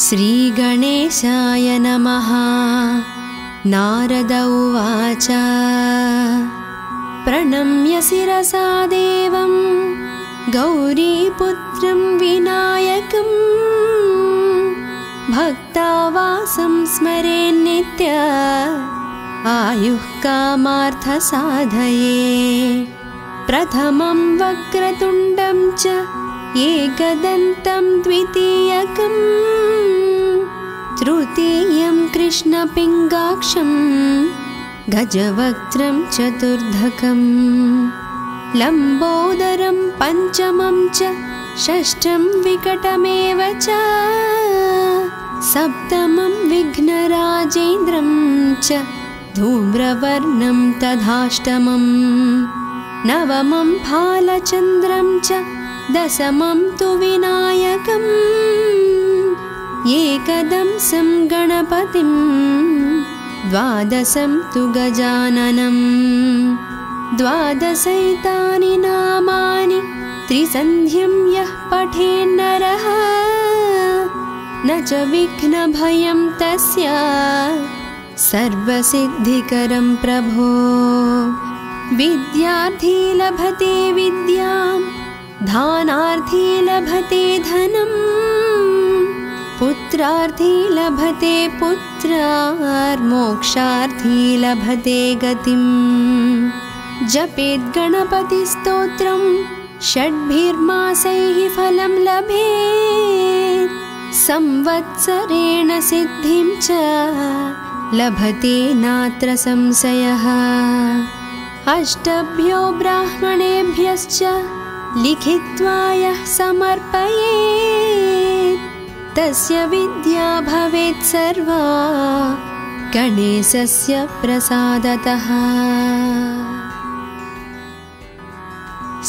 श्रीगणेशाय नमः। नारद उवाच प्रणम्य शिरसा देवं गौरीपुत्रं विनायकं भक्तावासं स्मरेन्नित्य आयुः कामार्थसाधये। प्रथमं वक्रतुण्डं च एकदन्तं द्वितीयकं तृतीयं कृष्णपिङ्गाक्षं गजवक्त्रं चतुर्धकं लम्बोदरं पञ्चमं च षष्ठं विकटमेव च सप्तमं विघ्नराजेन्द्रं च धूम्रवर्णं तथाष्टमं नवमं भालचन्द्रं च दशमं तु विनायकम् एकदंसं गणपतिं द्वादशं तु गजाननं द्वादशैतानि नामानि त्रिसन्ध्यं यः पठेन्नरः न च विघ्नभयं तस्य सर्वसिद्धिकरं प्रभो। विद्यार्थी लभते विद्यां दानार्थी लभते धनं पुत्रार्थी लभते पुत्रार्मोक्षार्थी लभते गतिं। जपेत् गणपतिस्तोत्रं षड्भिर्मासैः फलं लभेत् संवत्सरेण सिद्धिं च लभते नात्र संशयः। अष्टभ्यो ब्राह्मणेभ्यश्च लिखित्वा यः समर्पयेत् तस्य विद्या भवेत् सर्वा गणेशस्य प्रसादतः।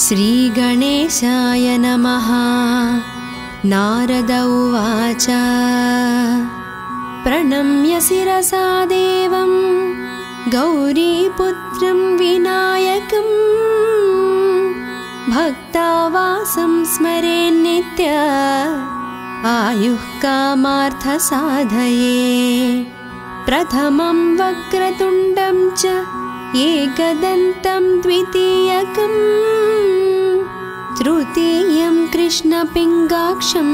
श्रीगणेशाय नमः। नारद उवाच प्रणम्य शिरसा देवं गौरीपुत्रं विनायकं भक्तावासं स्मरेन्नित्य आयुः कामार्थसाधये। प्रथमं वक्रतुण्डं च एकदन्तं द्वितीयकं तृतीयं कृष्णपिङ्गाक्षं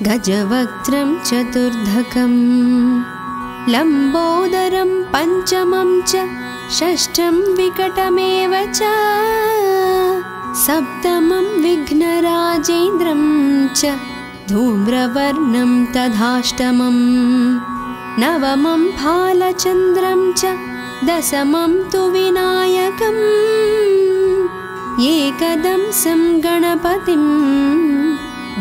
गजवक्त्रं चतुर्धकं लम्बोदरं पञ्चमं च षष्ठं विकटमेव च सप्तमं विघ्नराजेन्द्रं च धूम्रवर्णं तथाष्टमं नवमं भालचन्द्रं च दशमं तु विनायकम् एकदंसं गणपतिं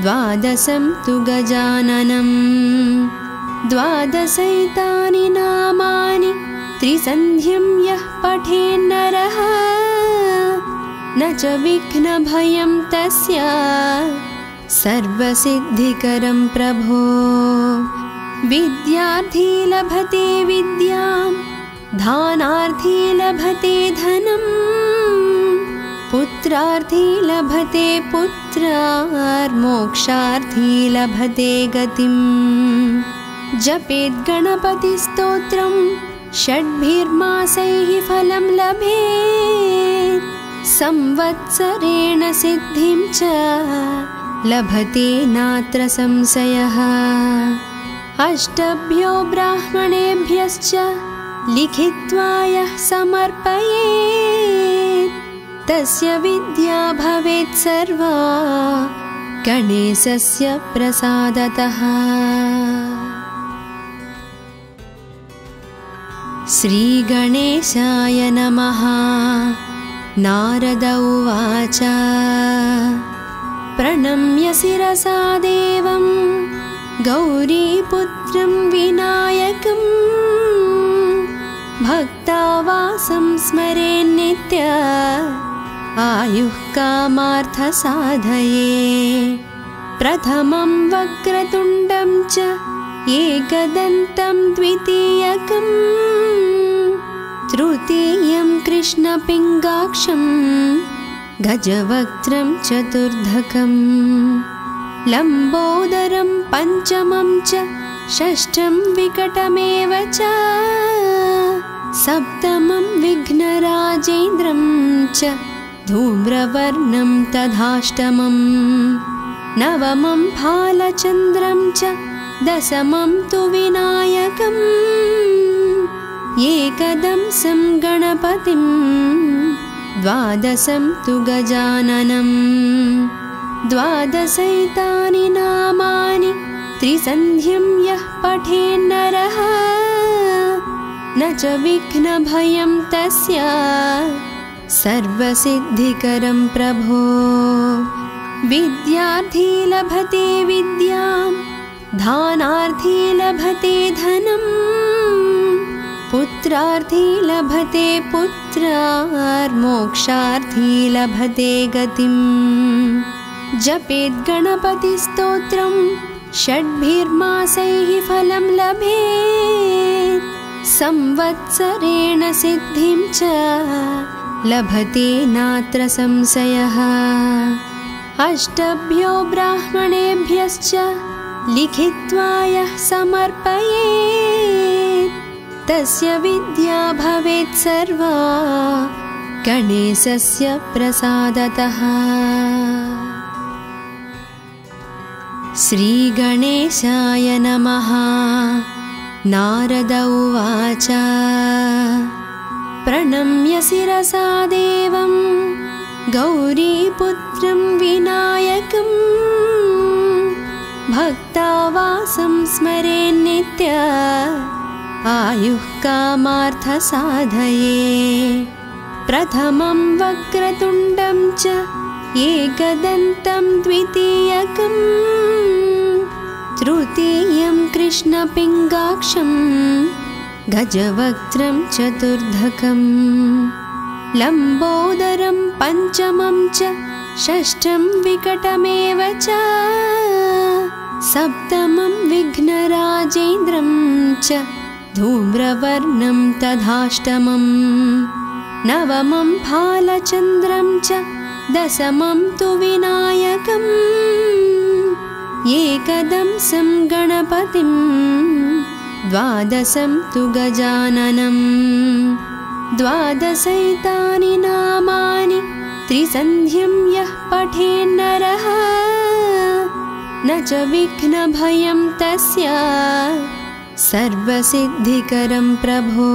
द्वादशं तु गजाननं द्वादशैतानि नामानि त्रिसन्ध्यं यः पठेन्नरः न च विघ्नभयं तस्य सर्वसिद्धिकरं प्रभो। विद्यार्थी लभते विद्यां दानार्थी लभते धनं पुत्रार्थी लभते पुत्रार्मोक्षार्थी लभते गतिं। जपेत् गणपतिस्तोत्रं षड्भिर्मासैः फलं लभेत् संवत्सरेण सिद्धिं च लभते नात्र संशयः। अष्टभ्यो ब्राह्मणेभ्यश्च लिखित्वा यः समर्पयेत् तस्य विद्या भवेत् सर्वा गणेशस्य प्रसादतः। श्रीगणेशाय नमः। नारद उवाच प्रणम्य शिरसा देवं गौरीपुत्रं विनायकं भक्तावासं स्मरेन्नित्य आयुः कामार्थसाधये। प्रथमं वक्रतुण्डं च एकदन्तं द्वितीयकं तृतीयं कृष्णपिङ्गाक्षं गजवक्त्रं चतुर्धकं लम्बोदरं पञ्चमं च षष्ठं विकटमेव च सप्तमं विघ्नराजेन्द्रं च धूम्रवर्णं तथाष्टमम् नवमं फालचन्द्रं च दशमं तु विनायकम् एकदंसं गणपतिं द्वादशं तु गजाननम् द्वादशैतानि नामानि त्रिसन्ध्यं यः पठेन्नरः न च विघ्नभयं तस्य सर्वसिद्धिकरं प्रभो विद्यार्थी लभते विद्यां धानार्थी लभते धनं पुत्रार्थी लभते पुत्रार्मोक्षार्थी लभते गतिम् जपेत् गणपतिस्तोत्रं षड्भिर्मासैः फलं लभेत् संवत्सरेण सिद्धिं च लभते नात्र संशयः अष्टभ्यो ब्राह्मणेभ्यश्च लिखित्वा यः समर्पयेत् तस्य विद्या भवेत् सर्वा गणेशस्य प्रसादतः। श्रीगणेशाय नमः। नारद उवाच प्रणम्य शिरसा देवं गौरीपुत्रं विनायकं भक्तावासं स्मरेन्नित्य आयुः कामार्थसाधये प्रथमं वक्रतुण्डं च एकदन्तं द्वितीयकं तृतीयं कृष्णपिङ्गाक्षं गजवक्त्रं चतुर्धकं लम्बोदरं पञ्चमं च षष्ठं विकटमेव च सप्तमं विघ्नराजेन्द्रं च धूम्रवर्णं तथाष्टमं नवमं फालचन्द्रं च दशमं तु विनायकम् एकदंसं गणपतिं द्वादशं तु गजाननम् द्वादशैतानि नामानि त्रिसन्ध्यं यः पठेन्नरः न च विघ्नभयं तस्य सर्वसिद्धिकरं प्रभो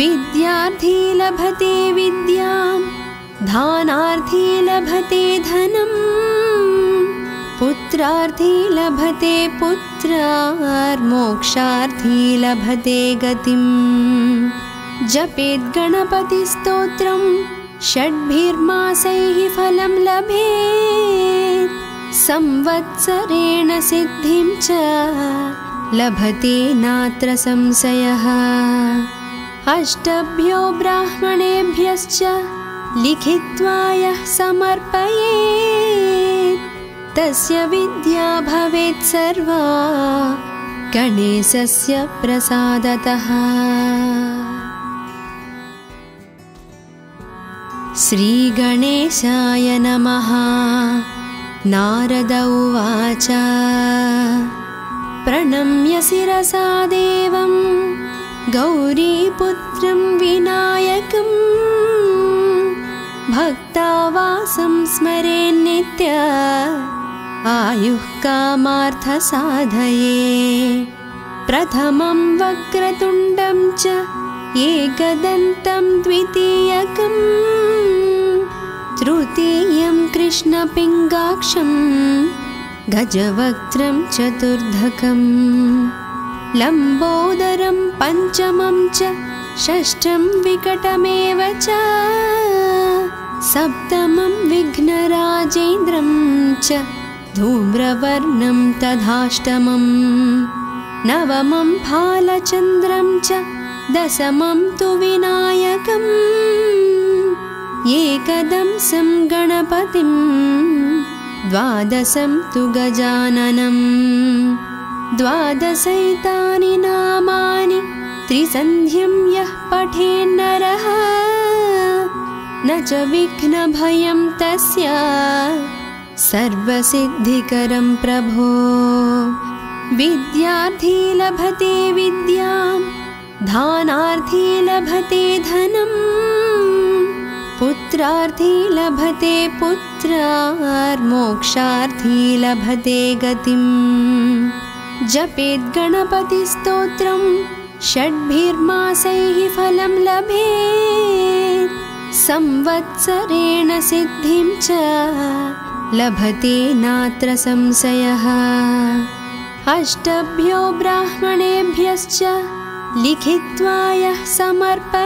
विद्यार्थी लभते विद्यां धानार्थी लभते धनं पुत्रार्थी लभते पुत्रार्मोक्षार्थी लभते गतिम् जपेत् गणपतिस्तोत्रं षड्भिर्मासैः फलं लभेत् संवत्सरेण सिद्धिं च लभते नात्र संशयः अष्टभ्यो ब्राह्मणेभ्यश्च लिखित्वा यः समर्पयेत् तस्य विद्या भवेत् सर्वा गणेशस्य प्रसादतः। श्रीगणेशाय नमः। नारद उवाच प्रणम्य शिरसा देवं गौरीपुत्रं विनायकं भक्तावासं स्मरेन्नित्य आयुः कामार्थसाधये प्रथमं वक्रतुण्डं च एकदन्तं द्वितीयकं तृतीयं कृष्णपिङ्गाक्षं गजवक्त्रं चतुर्धकं लम्बोदरं पञ्चमं च षष्ठं विकटमेव च सप्तमं विघ्नराजेन्द्रं च धूम्रवर्णं तथाष्टमं नवमं फालचन्द्रं च दशमं तु विनायकम् एकदंसं गणपतिं द्वादशं तु गजाननम् द्वादशैतानि नामानि त्रिसन्ध्यं यः पठेन्नरः न च विघ्नभयं तस्य सर्वसिद्धिकरं प्रभो। विद्यार्थी लभते विद्यां, दानार्थी लभते धनं, पुत्रार्थी लभते पुत्रार्, मोक्षार्थी लभते गतिम्। जपेत् गणपतिस्तोत्रं षड्भिर्मासैः फलं लभेत्, संवत्सरेण सिद्धिं च लभते नात्र संशयः। अष्टभ्यो ब्राह्मणेभ्यश्च लिखित्वा यः समर्पयेत्,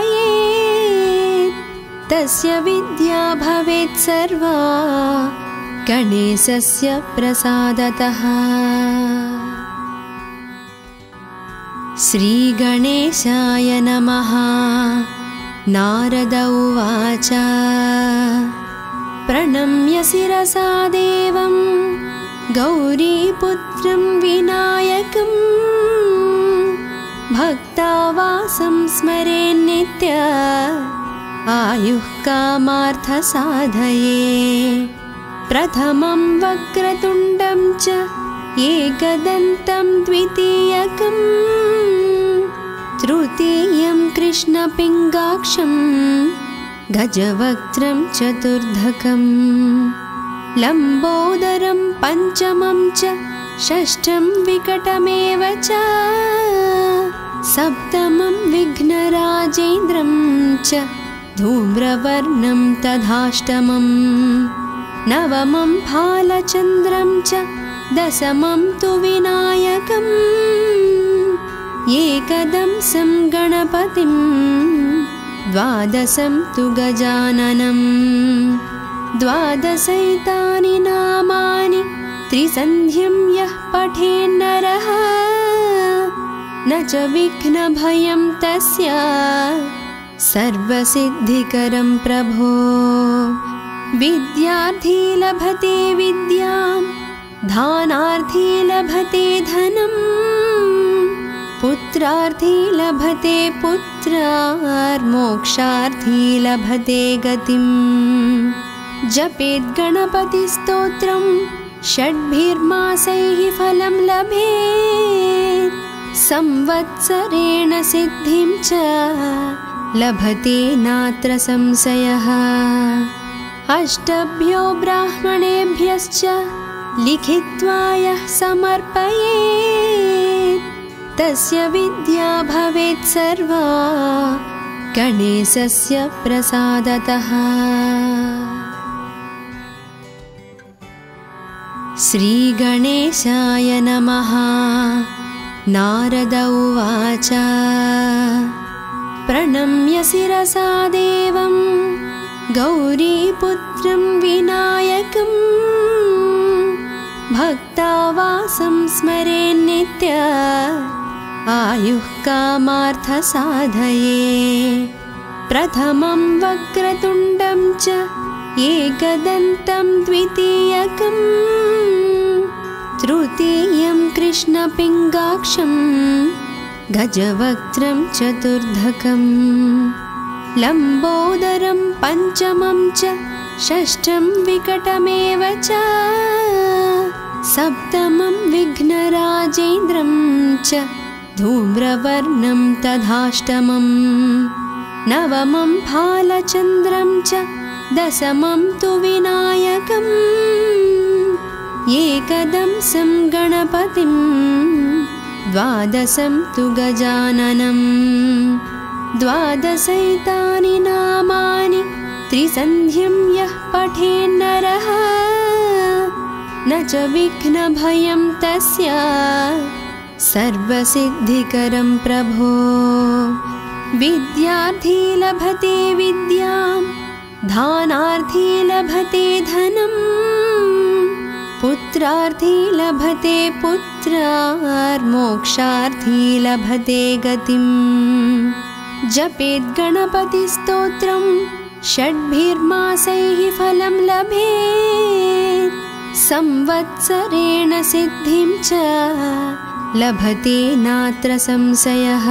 तस्य विद्या भवेत् सर्वा गणेशस्य प्रसादतः। श्रीगणेशाय नमः। नारद उवाच प्रणम्य शिरसा देवं गौरीपुत्रं विनायकं, भक्तावासं स्मरेन्नित्य आयुः कामार्थसाधये। प्रथमं वक्रतुण्डं च एकदन्तं द्वितीयकं, तृतीयं कृष्णपिङ्गाक्षं गजवक्त्रं चतुर्धकं, लम्बोदरं पञ्चमं च षष्ठं विकटमेव च, सप्तमं विघ्नराजेन्द्रं च धूम्रवर्णं तथाष्टमं, नवमं फालचन्द्रं च दशमं तु विनायकम्, एकदंसं गणपतिं द्वादशं तु गजाननं, द्वादशैतानि नामानि त्रिसन्ध्यं यः पठेन्नरः, न च विघ्नभयं तस्य सर्वसिद्धिकरं प्रभो। विद्यार्थी लभते विद्यां, दानार्थी लभते धनं, पुत्रार्थी लभते पुत्रार्, मोक्षार्थी लभते गतिम्। जपेत् गणपतिस्तोत्रं षड्भिर्मासैः फलं लभेत्, संवत्सरेण सिद्धिं च लभते नात्र संशयः। अष्टभ्यो ब्राह्मणेभ्यश्च लिखित्वा यः समर्पयेत्, तस्य विद्या भवेत् सर्वा गणेशस्य प्रसादतः। श्रीगणेशाय नमः। नारद उवाच प्रणम्य शिरसा देवं गौरीपुत्रं विनायकं, भक्तावासं स्मरेन्नित्य आयुः कामार्थसाधये। प्रथमं वक्रतुण्डं च एकदन्तं द्वितीयकं, तृतीयं कृष्णपिङ्गाक्षं गजवक्त्रं चतुर्धकं, लम्बोदरं पञ्चमं च षष्ठं विकटमेव च, सप्तमं विघ्नराजेन्द्रं च धूम्रवर्णं तथाष्टमं, नवमं फालचन्द्रं च दशमं तु विनायकम्, एकदंसं गणपतिं द्वादशं तु गजाननं, द्वादशैतानि नामानि त्रिसन्ध्यं यः पठेन्नरः, न च विघ्नभयं तस्य सर्वसिद्धिकरं प्रभो। विद्यार्थी लभते विद्यां, दानार्थी लभते धनं, पुत्रार्थी लभते पुत्रार्, मोक्षार्थी लभते गतिम्। जपेत् गणपतिस्तोत्रं षड्भिर्मासैः फलं लभेत्, संवत्सरेण सिद्धिं च लभते नात्र संशयः।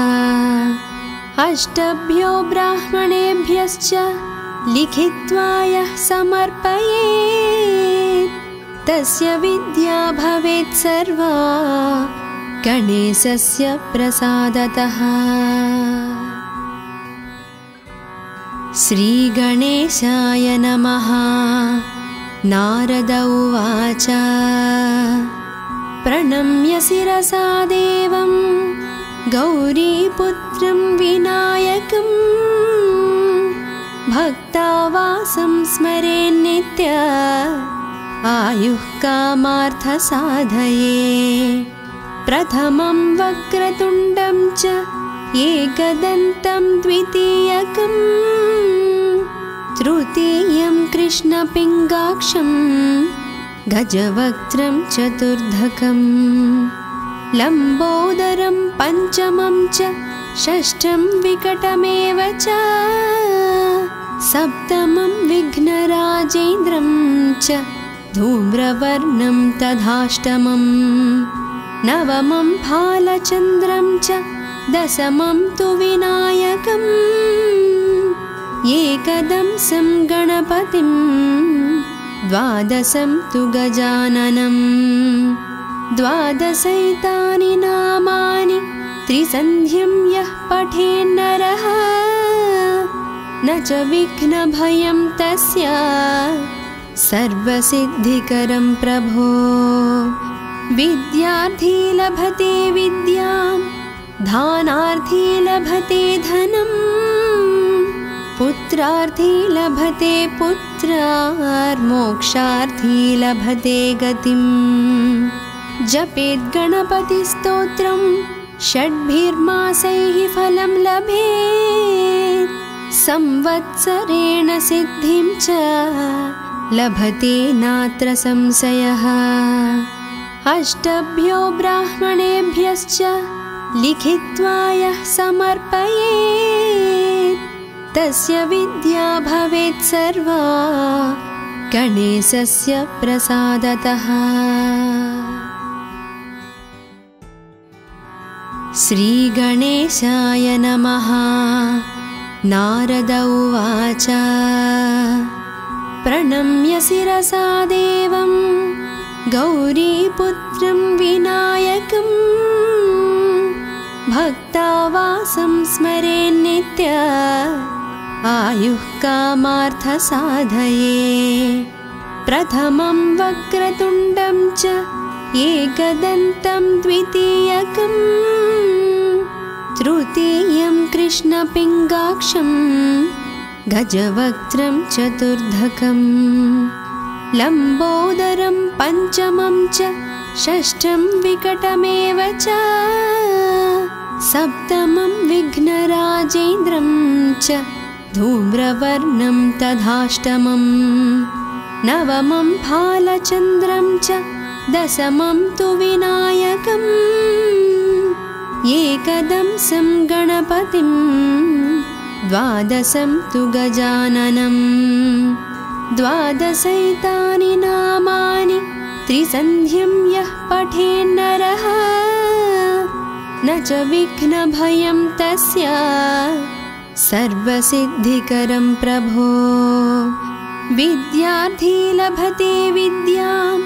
अष्टभ्यो ब्राह्मणेभ्यश्च लिखित्वा यः समर्पयेत्, तस्य विद्या भवेत् सर्वा गणेशस्य प्रसादतः। श्रीगणेशाय नमः। नारद उवाच प्रणम्य शिरसा देवं गौरीपुत्रं विनायकं भक्तावासं स्मरेन्नित्य आयुः कामार्थसाधये। प्रथमं वक्रतुण्डं च एकदन्तं द्वितीयकं तृतीयं कृष्णपिङ्गाक्षं गजवक्त्रं चतुर्धकं लम्बोदरं पञ्चमं च षष्ठं विकटमेव च सप्तमं विघ्नराजेन्द्रं च धूम्रवर्णं तथाष्टमं नवमं भालचन्द्रं च दशमं तु विनायकम् एकदंसं गणपतिं द्वादशं तु गजाननं द्वादशैतानि नामानि त्रिसन्ध्यं यः पठेन्नरः न च विघ्नभयं तस्य सर्वसिद्धिकरं प्रभो। विद्यार्थी लभते विद्यां दानार्थी लभते धनं पुत्रार्थी लभते पुत्रार्मोक्षार्थी लभते गतिं। जपेत् गणपतिस्तोत्रं षड्भिर्मासैः फलं लभेत् संवत्सरेण सिद्धिं च लभते नात्र संशयः। अष्टभ्यो ब्राह्मणेभ्यश्च लिखित्वा यः समर्पयेत् तस्य विद्या भवेत् सर्वा गणेशस्य प्रसादतः। श्रीगणेशाय नमः। नारद उवाच प्रणम्य शिरसा देवं गौरीपुत्रं विनायकं भक्तावासं स्मरेन्नित्य आयुः कामार्थसाधये। प्रथमं वक्रतुण्डं च एकदन्तं द्वितीयकं तृतीयं कृष्णपिङ्गाक्षं गजवक्त्रं चतुर्धकं लम्बोदरं पञ्चमं च षष्ठं विकटमेव च सप्तमं विघ्नराजेन्द्रं च धूम्रवर्णं तथाष्टमं नवमं भालचन्द्रं च दशमं तु विनायकम् एकदंसं गणपतिं द्वादशं तु गजाननं द्वादशैतानि नामानि त्रिसन्ध्यं यः पठेन्नरः न च विघ्नभयं तस्य सर्वसिद्धिकरं प्रभो। विद्यार्थी लभते विद्यां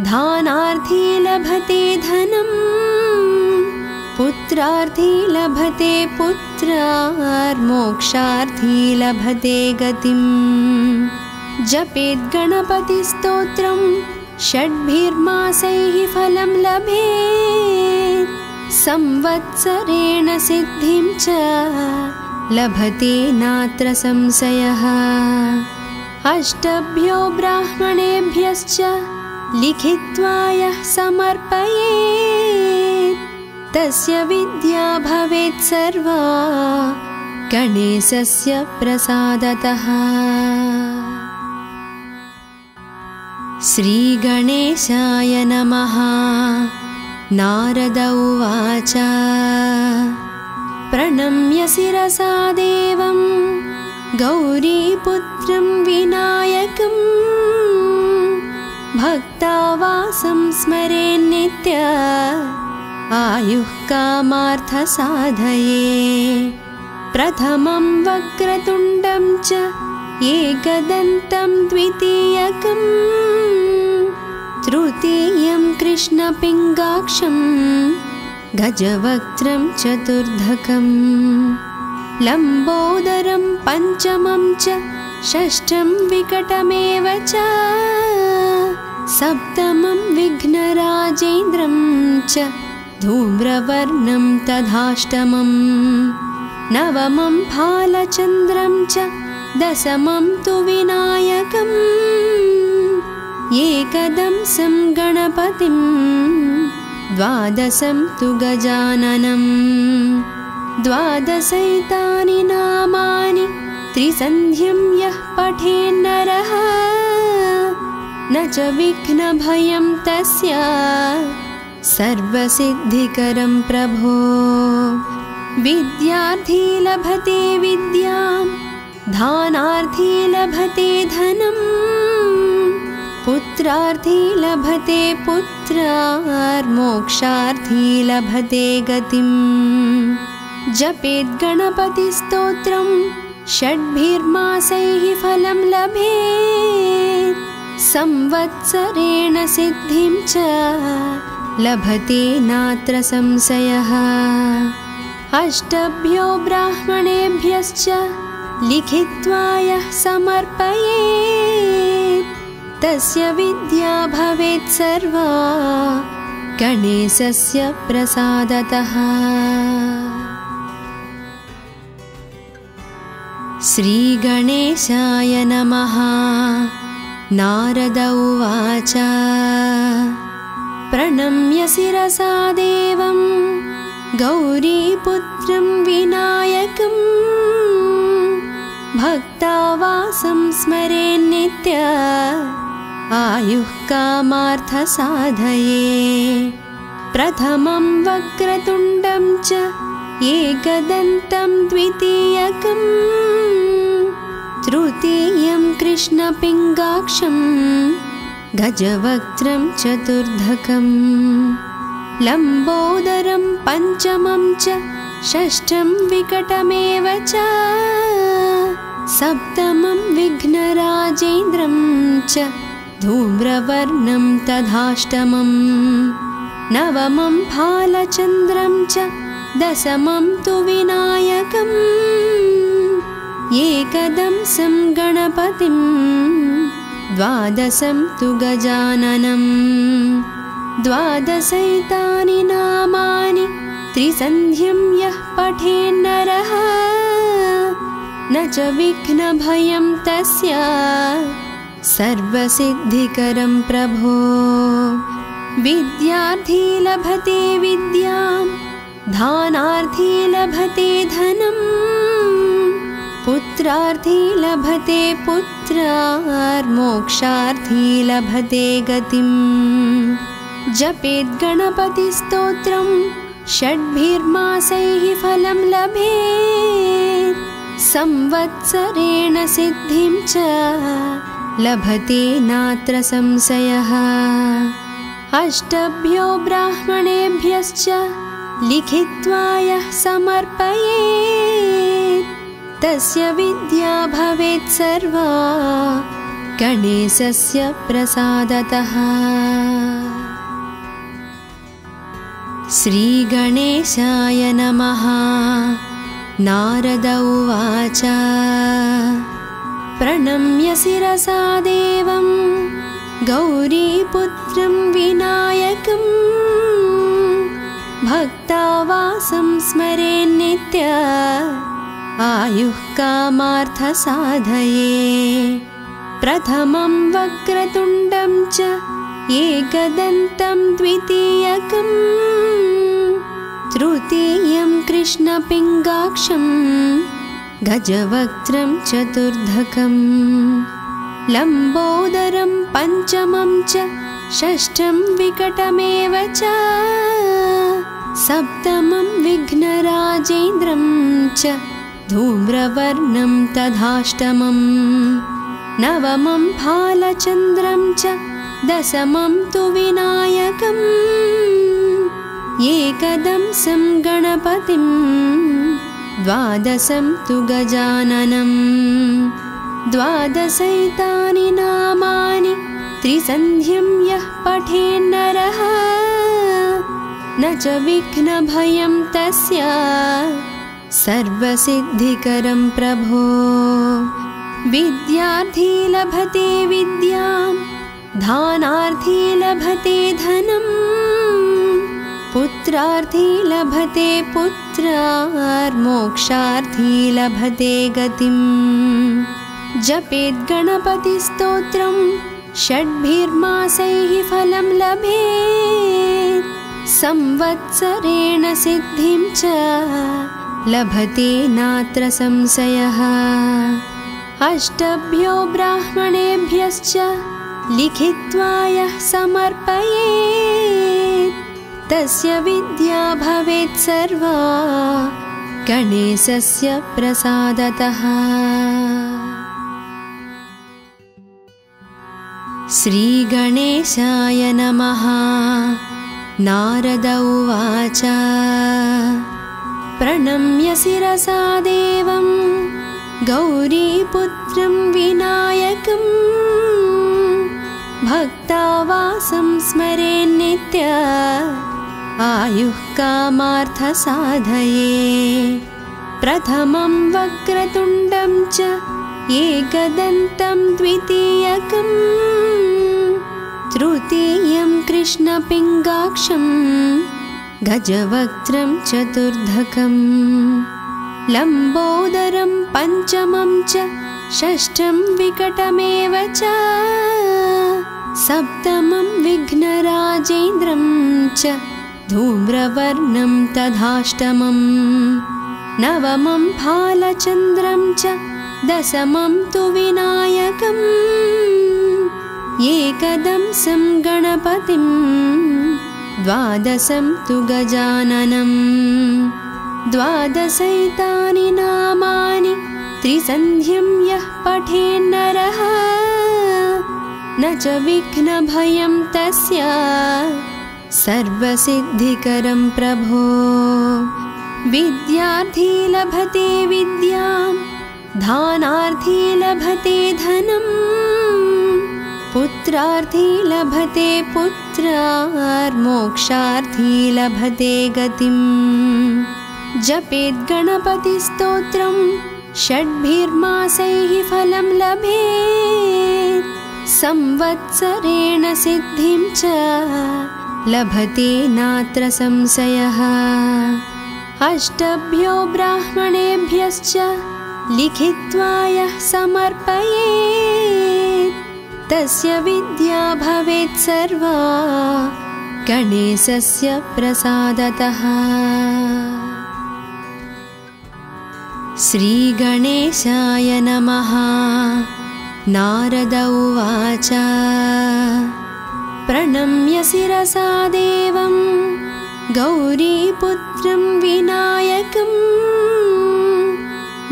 दानार्थी लभते धनं पुत्रार्थी लभते पुत्रार्मोक्षार्थी लभते गतिं। जपेत् गणपतिस्तोत्रं षड्भिर्मासैः फलं लभेत् संवत्सरेण सिद्धिं च लभते नात्र संशयः। अष्टभ्यो ब्राह्मणेभ्यश्च लिखित्वा यः समर्पयेत् तस्य विद्या भवेत् सर्वा गणेशस्य प्रसादतः। श्रीगणेशाय नमः। नारद उवाच प्रणम्य शिरसा देवं गौरीपुत्रं विनायकं भक्तावासं स्मरेन्नित्य आयुः कामार्थसाधये। प्रथमं वक्रतुण्डं च एकदन्तं द्वितीयकं तृतीयं कृष्णपिङ्गाक्षं गजवक्त्रं चतुर्धकं लम्बोदरं पञ्चमं च षष्ठं विकटमेव च सप्तमं विघ्नराजेन्द्रं च धूम्रवर्णं तथाष्टमं नवमं भालचन्द्रं च दशमं तु विनायकम् एकदंसं गणपतिं द्वादशं तु गजाननं द्वादशैतानि नामानि त्रिसन्ध्यं यः पठेन्नरः न च विघ्नभयं तस्य सर्वसिद्धिकरं प्रभो विद्यार्थी लभते विद्यां धानार्थी लभते धनं पुत्रार्थी लभते पुत्रार्मोक्षार्थी लभते गतिं जपेत् गणपतिस्तोत्रं षड्भिर्मासैः फलं लभेत् संवत्सरेण सिद्धिं च लभते नात्र संशयः अष्टभ्यो ब्राह्मणेभ्यश्च लिखित्वा यः समर्पयेत् तस्य विद्या भवेत् सर्वा गणेशस्य प्रसादतः। श्रीगणेशाय नमः। नारद उवाच प्रणम्य शिरसा देवं गौरीपुत्रं विनायकं भक्तावासं स्मरेन्नित्य आयुः कामार्थसाधये प्रथमं वक्रतुण्डं च एकदन्तं द्वितीयकं तृतीयं कृष्णपिङ्गाक्षं गजवक्त्रं चतुर्धकं लम्बोदरं पञ्चमं च षष्ठं विकटमेव च सप्तमं विघ्नराजेन्द्रं च धूम्रवर्णं तथाष्टमं नवमं भालचन्द्रं च दशमं तु विनायकम् एकदंसं गणपतिं द्वादशं तु गजाननं द्वादशैतानि नामानि त्रिसन्ध्यं यः पठेन्नरः न च विघ्नभयं तस्य सर्वसिद्धिकरं प्रभो विद्यार्थी लभते विद्यां धानार्थी लभते धनं पुत्रार्थी लभते पुत्रार्मोक्षार्थी लभते गतिं जपेत् गणपतिस्तोत्रं षड्भिर्मासैः फलं लभेत् संवत्सरेण सिद्धिं च लभते नात्र संशयः अष्टभ्यो ब्राह्मणेभ्यश्च लिखित्वा यः समर्पयेत् तस्य विद्या भवेत् सर्वा गणेशस्य प्रसादतः। श्रीगणेशाय नमः। नारद उवाच प्रणम्य शिरसा देवं गौरीपुत्रं विनायकं भक्तावासं स्मरेन्नित्य आयुः कामार्थसाधये प्रथमं वक्रतुण्डं च एकदन्तं द्वितीयकं तृतीयं कृष्णपिङ्गाक्षं गजवक्त्रं चतुर्धकं लम्बोदरं पञ्चमं च षष्ठं विकटमेव च सप्तमं विघ्नराजेन्द्रं च धूम्रवर्णं तथाष्टमं नवमं भालचन्द्रं च दशमं तु विनायकम् एकदंसं गणपतिं द्वादशं तु गजाननं द्वादशैतानि नामानि त्रिसन्ध्यं यः पठेन्नरः न च विघ्नभयं तस्य सर्वसिद्धिकरं प्रभो। विद्यार्थी लभते विद्यां दानार्थी लभते धनं पुत्रार्थी लभते पुत्रार्मोक्षार्थी लभते गतिम्। जपेत् गणपतिस्तोत्रं षड्भिर्मासैः फलं लभेत् संवत्सरेण सिद्धिं च लभते नात्र संशयः। अष्टभ्यो ब्राह्मणेभ्यश्च लिखित्वा यः समर्पयेत् तस्य विद्या भवेत् सर्वा गणेशस्य प्रसादतः। श्रीगणेशाय नमः। नारद उवाच प्रणम्य शिरसा देवं गौरीपुत्रं विनायकं भक्तावासं स्मरेन्नित्य आयुः कामार्थसाधये। प्रथमं वक्रतुण्डं च एकदन्तं द्वितीयकं तृतीयं कृष्णपिङ्गाक्षं गजवक्त्रं चतुर्धकं लम्बोदरं पञ्चमं च षष्ठं विकटमेव च सप्तमं विघ्नराजेन्द्रं च धूम्रवर्णं तथाष्टमं नवमं भालचन्द्रं च दशमं तु विनायकम् एकदंसं गणपतिं द्वादशं तु गजाननं द्वादशैतानि नामानि त्रिसन्ध्यं यः पठेन्नरः न च विघ्नभयं तस्य सर्वसिद्धिकरं प्रभो। विद्यार्थी लभते विद्यां दानार्थी लभते धनं पुत्रार्थी लभते पुत्रार्मोक्षार्थी लभते गतिम्। जपेत् गणपतिस्तोत्रं षड्भिर्मासैः फलं लभेत् संवत्सरेण सिद्धिं च लभते नात्र संशयः। अष्टभ्यो ब्राह्मणेभ्यश्च लिखित्वा यः समर्पयेत् तस्य विद्या भवेत् सर्वा गणेशस्य प्रसादतः। श्रीगणेशाय नमः। नारद उवाच प्रणम्य शिरसा देवं गौरीपुत्रं विनायकं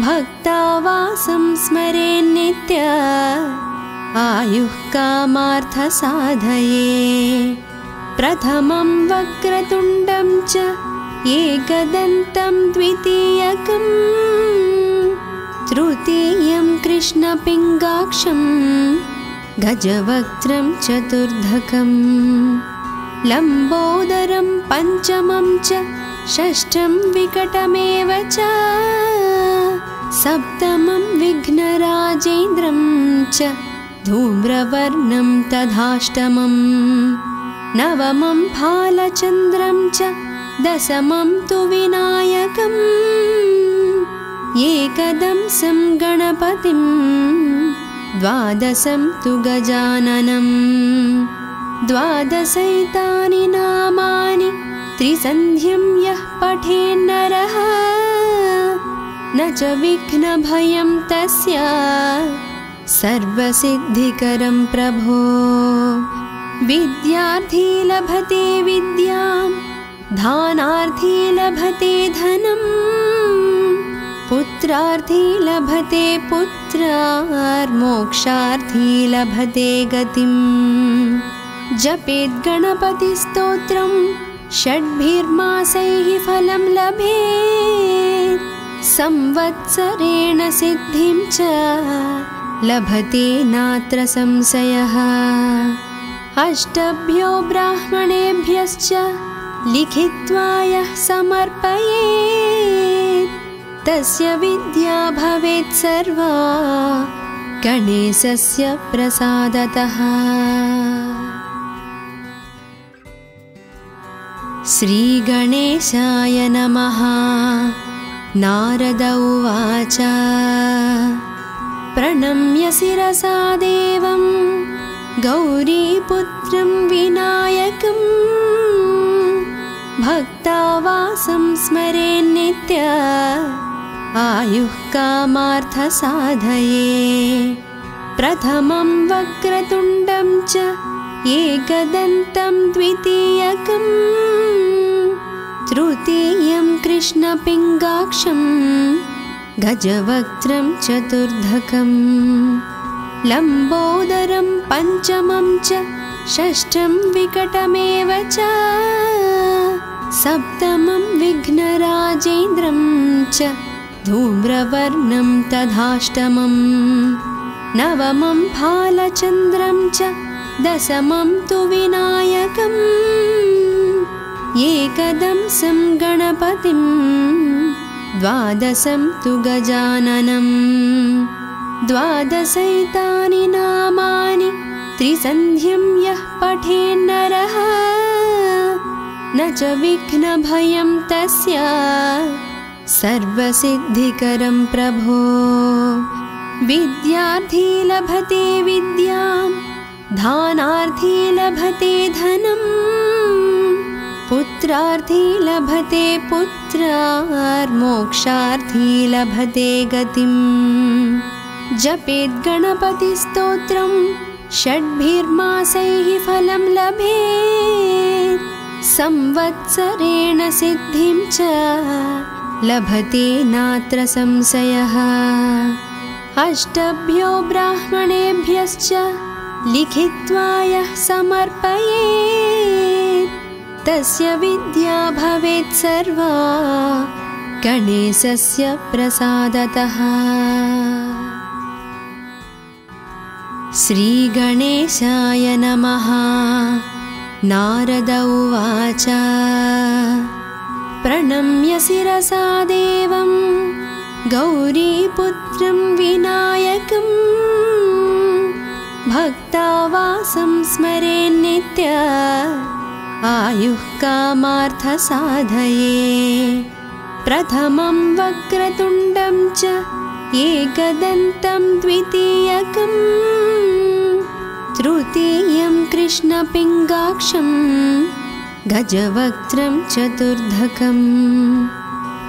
भक्तावासं स्मरेन्नित्य आयुः कामार्थसाधये। प्रथमं वक्रतुण्डं च एकदन्तं द्वितीयकं तृतीयं कृष्णपिङ्गाक्षं गजवक्त्रं चतुर्धकं लम्बोदरं पञ्चमं च षष्ठं विकटमेव च सप्तमं विघ्नराजेन्द्रं च धूम्रवर्णं तथाष्टमं नवमं भालचन्द्रं च दशमं तु विनायकम् एकदंसं गणपतिं द्वादशं तु गजाननं द्वादशैतानि नामानि त्रिसन्ध्यं यः पठेन्नरः न च विघ्नभयं तस्य सर्वसिद्धिकरं प्रभो। विद्यार्थी लभते विद्यां दानार्थी लभते धनं पुत्रार्थी लभते पुत्रार्मोक्षार्थी लभते गतिम्। जपेत् गणपतिस्तोत्रं षड्भिर्मासैः फलं लभेत् संवत्सरेण सिद्धिं च लभते नात्र संशयः। अष्टभ्यो ब्राह्मणेभ्यश्च लिखित्वा यः समर्पयेत् तस्य विद्या भवेत् सर्वा गणेशस्य प्रसादतः। श्रीगणेशाय नमः। नारद उवाच प्रणम्य शिरसा देवं गौरीपुत्रं विनायकं भक्तावासं स्मरेन्नित्य आयुः कामार्थसाधये। प्रथमं वक्रतुण्डं च एकदन्तं द्वितीयकं तृतीयं कृष्णपिङ्गाक्षं गजवक्त्रं चतुर्धकं लम्बोदरं पञ्चमं च षष्ठं विकटमेव च सप्तमं विघ्नराजेन्द्रं च धूम्रवर्णं तथाष्टमं नवमं फालचन्द्रं च दशमं तु विनायकम् एकदंसं गणपतिं द्वादशं तु गजाननं द्वादशैतानि नामानि त्रिसन्ध्यं यः पठेन्नरः न च विघ्नभयं तस्य सर्वसिद्धिकरं प्रभो। विद्यार्थी लभते विद्यां दानार्थी लभते धनं पुत्रार्थी लभते पुत्रार्मोक्षार्थी लभते गतिं। जपेत् गणपतिस्तोत्रं षड्भिर्मासैः फलं लभेत् संवत्सरेण सिद्धिं च लभते नात्र संशयः। अष्टभ्यो ब्राह्मणेभ्यश्च लिखित्वा यः समर्पयेत् तस्य विद्या भवेत् सर्वा गणेशस्य प्रसादतः। श्रीगणेशाय नमः। नारद उवाच प्रणम्य शिरसा देवं गौरीपुत्रं विनायकं भक्तावासं स्मरेन्नित्य आयुः कामार्थसाधये। प्रथमं वक्रतुण्डं च एकदन्तं द्वितीयकं तृतीयं कृष्णपिङ्गाक्षं गजवक्त्रं चतुर्धकं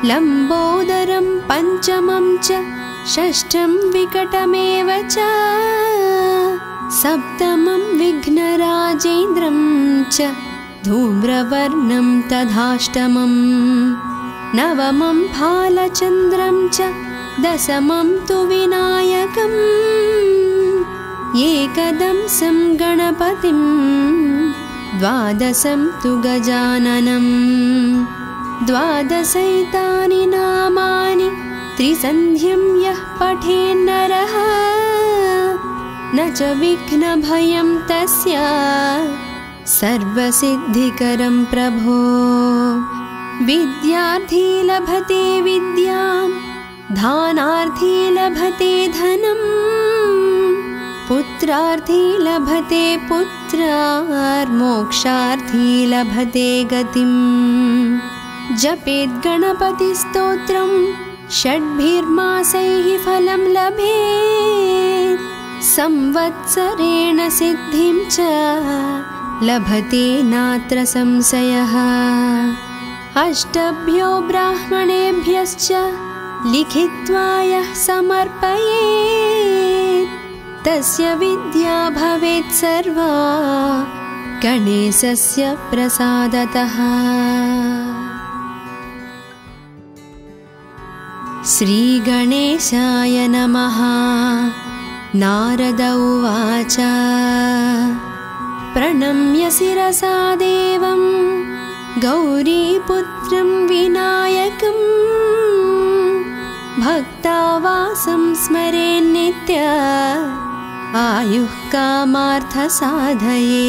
लम्बोदरं पञ्चमं च षष्ठं विकटमेव च सप्तमं विघ्नराजेन्द्रं च धूम्रवर्णं तथाष्टमं नवमं फालचन्द्रं च दशमं तु विनायकम् एकदंसं गणपतिं द्वादशं तु गजाननं द्वादशैतानि नामानि त्रिसन्ध्यं यः पठेन्नरः न च विघ्नभयं तस्य सर्वसिद्धिकरं प्रभो। विद्यार्थी लभते विद्यां दानार्थी लभते धनं पुत्रार्थी लभते पुत्रार्मोक्षार्थी लभते गतिं। जपेत् गणपतिस्तोत्रं षड्भिर्मासैः फलं लभेत् संवत्सरेण सिद्धिं च लभते नात्र संशयः। अष्टभ्यो ब्राह्मणेभ्यश्च लिखित्वा यः समर्पयेत् तस्य विद्या भवेत् सर्वा गणेशस्य प्रसादतः। श्रीगणेशाय नमः। नारद उवाच प्रणम्य शिरसा देवं गौरीपुत्रं विनायकं भक्तावासं स्मरेन्नित्य आयुः कामार्थसाधये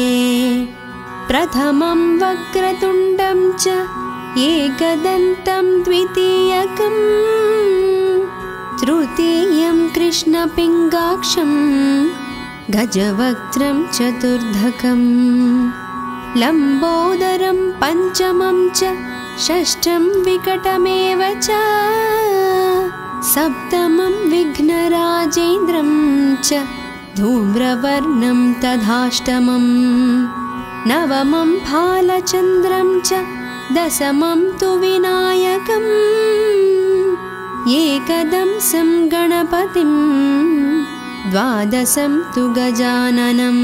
प्रथमं वक्रतुण्डं च एकदन्तं द्वितीयकं तृतीयं कृष्णपिङ्गाक्षं गजवक्त्रं चतुर्धकं लम्बोदरं पञ्चमं च षष्ठं विकटमेव च सप्तमं विघ्नराजेन्द्रं च धूम्रवर्णं तथाष्टमं नवमं फालचन्द्रं च दशमं तु विनायकम् एकदंसं गणपतिं द्वादशं तु गजाननं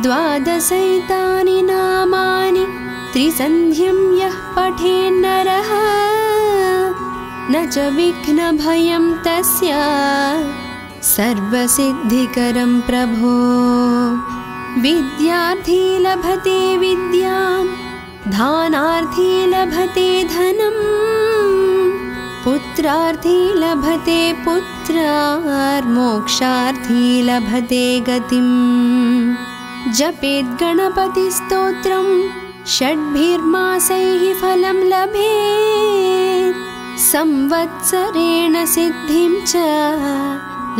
द्वादशैतानि नामानि त्रिसन्ध्यं यः पठेन्नरः न च विघ्नभयं तस्य सर्वसिद्धिकरं प्रभो विद्यार्थी लभते विद्यां धानार्थी लभते धनं पुत्रार्थी लभते पुत्रार्मोक्षार्थी लभते गतिं जपेत् गणपतिस्तोत्रं षड्भिर्मासैः फलं लभेत् संवत्सरेण सिद्धिं च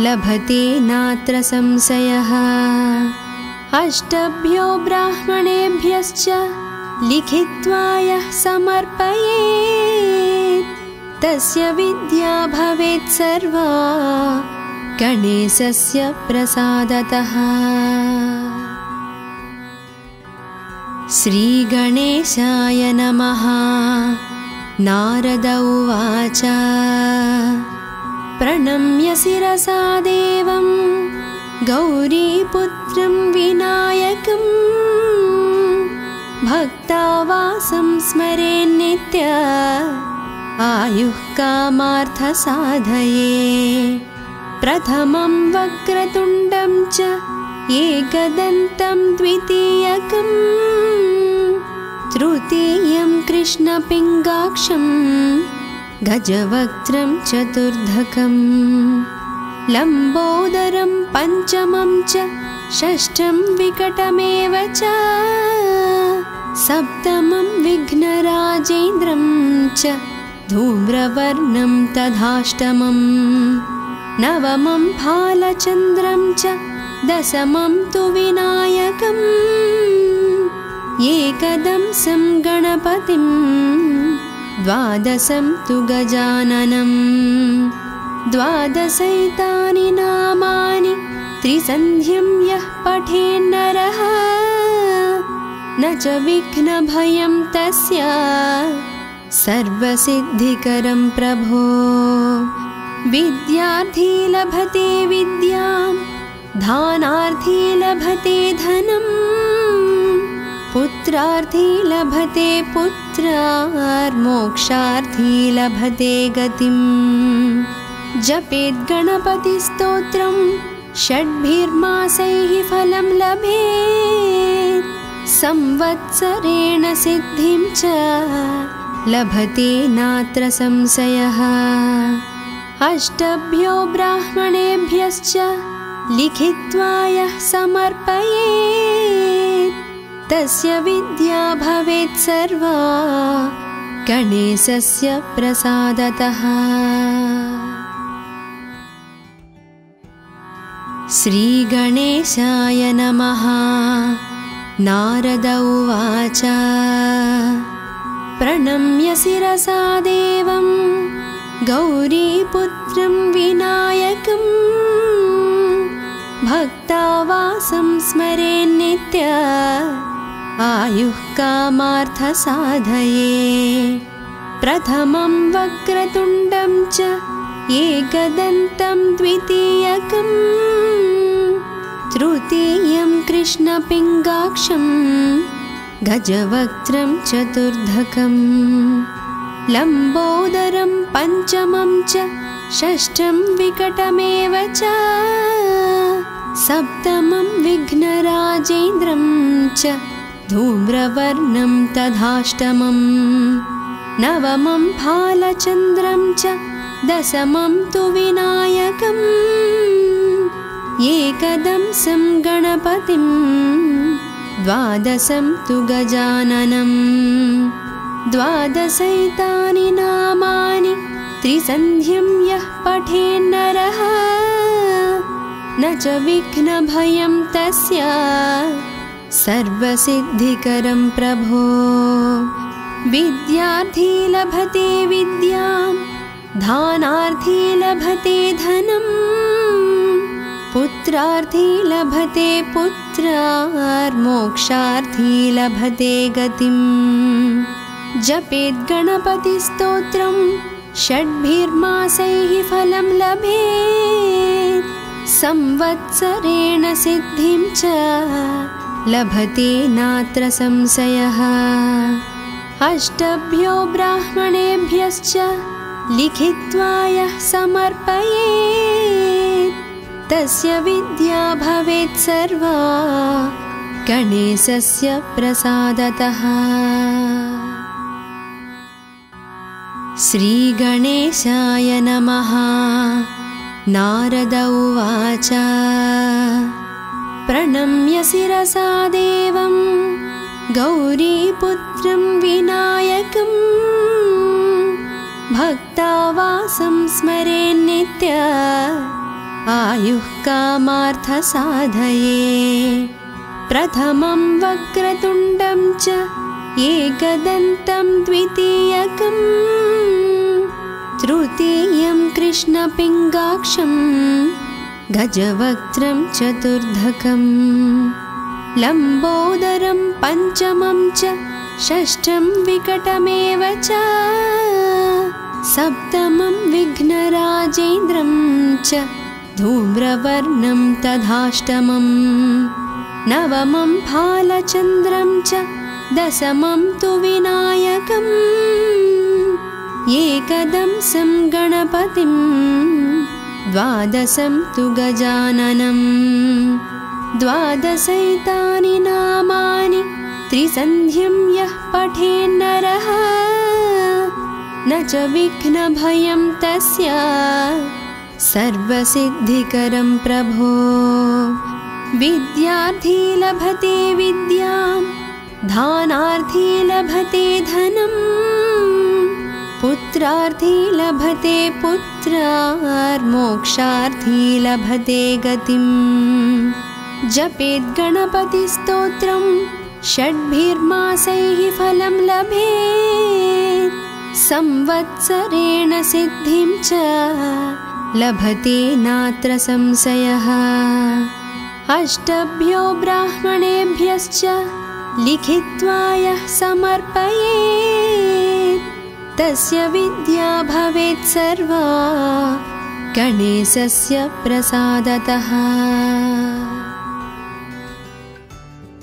लभते नात्र संशयः अष्टभ्यो ब्राह्मणेभ्यश्च लिखित्वा यः समर्पयेत् तस्य विद्या भवेत् सर्वा गणेशस्य प्रसादतः। श्रीगणेशाय नमः। नारद उवाच प्रणम्य शिरसा देवं गौरीपुत्रं विनायकं भक्तावासं स्मरेन्नित्य आयुः कामार्थसाधये प्रथमं वक्रतुण्डं च एकदन्तं द्वितीयकं तृतीयं कृष्णपिङ्गाक्षं गजवक्त्रं चतुर्धकं लम्बोदरं पञ्चमं च षष्ठं विकटमेव च सप्तमं विघ्नराजेन्द्रं च धूम्रवर्णं तथाष्टमं नवमं फालचन्द्रं च दशमं तु विनायकम् एकदंसं गणपतिं द्वादशं तु गजाननं द्वादशैतानि नामानि त्रिसन्ध्यं यः पठेन्नरः न च विघ्नभयं तस्य सर्वसिद्धिकरं प्रभो विद्यार्थी लभते विद्यां धानार्थी लभते धनं पुत्रार्थी लभते पुत्रार्मोक्षार्थी लभते गतिं जपेत् गणपतिस्तोत्रं षड्भिर्मासैः फलं लभेत् संवत्सरेण सिद्धिं च लभते नात्र संशयः अष्टभ्यो ब्राह्मणेभ्यश्च लिखित्वा यः समर्पयेत् तस्य विद्या भवेत् सर्वा गणेशस्य प्रसादतः। श्रीगणेशाय नमः। नारद उवाच प्रणम्य शिरसा देवं गौरीपुत्रं विनायकं भक्तावासं स्मरेन्नित्य आयुः कामार्थसाधये प्रथमं वक्रतुण्डं च एकदन्तं द्वितीयकं तृतीयं कृष्णपिङ्गाक्षं गजवक्त्रं चतुर्धकं लम्बोदरं पञ्चमं च षष्ठं विकटमेव च सप्तमं विघ्नराजेन्द्रं च धूम्रवर्णं तथाष्टमं नवमं फालचन्द्रं च दशमं तु विनायकम् एकदंसं गणपतिं द्वादशं तु गजाननं द्वादशैतानि नामानि त्रिसन्ध्यं यः पठेन्नरः न च विघ्नभयं तस्य सर्वसिद्धिकरं प्रभो। विद्यार्थी लभते विद्यां धानार्थी लभते धनं पुत्रार्थी लभते पुत्रार्मोक्षार्थी लभते गतिम्। जपेत् गणपतिस्तोत्रं षड्भिर्मासैः फलं लभेत् संवत्सरेण सिद्धिं च लभते नात्र संशयः। अष्टभ्यो ब्राह्मणेभ्यश्च लिखित्वा यः समर्पयेत् तस्य विद्या भवेत् सर्वा गणेशस्य प्रसादतः। श्रीगणेशाय नमः। नारद उवाच प्रणम्य शिरसा देवं गौरीपुत्रं विनायकं भक्तावासं स्मरेन्नित्य आयुः कामार्थसाधये। प्रथमं वक्रतुण्डं च एकदन्तं द्वितीयकं तृतीयं कृष्णपिङ्गाक्षं गजवक्त्रं चतुर्धकं लम्बोदरं पञ्चमं च षष्ठं विकटमेव च सप्तमं विघ्नराजेन्द्रं च धूम्रवर्णं तथाष्टमं नवमं भालचन्द्रं च दशमं तु विनायकम् एकदंसं गणपतिं द्वादशं तु गजाननं द्वादशैतानि नामानि त्रिसन्ध्यं यः पठेन्नरः न च विघ्नभयं तस्य सर्वसिद्धिकरं प्रभो। विद्यार्थी लभते विद्यां धानार्थी लभते धनं पुत्रार्थी लभते पुत्रार्मोक्षार्थी लभते गतिम्। जपेत् गणपतिस्तोत्रं षड्भिर्मासैः फलं लभेत् संवत्सरेण सिद्धिं च लभते नात्र संशयः। अष्टभ्यो ब्राह्मणेभ्यश्च लिखित्वा यः समर्पयेत् तस्य विद्या भवेत् सर्वा गणेशस्य प्रसादतः।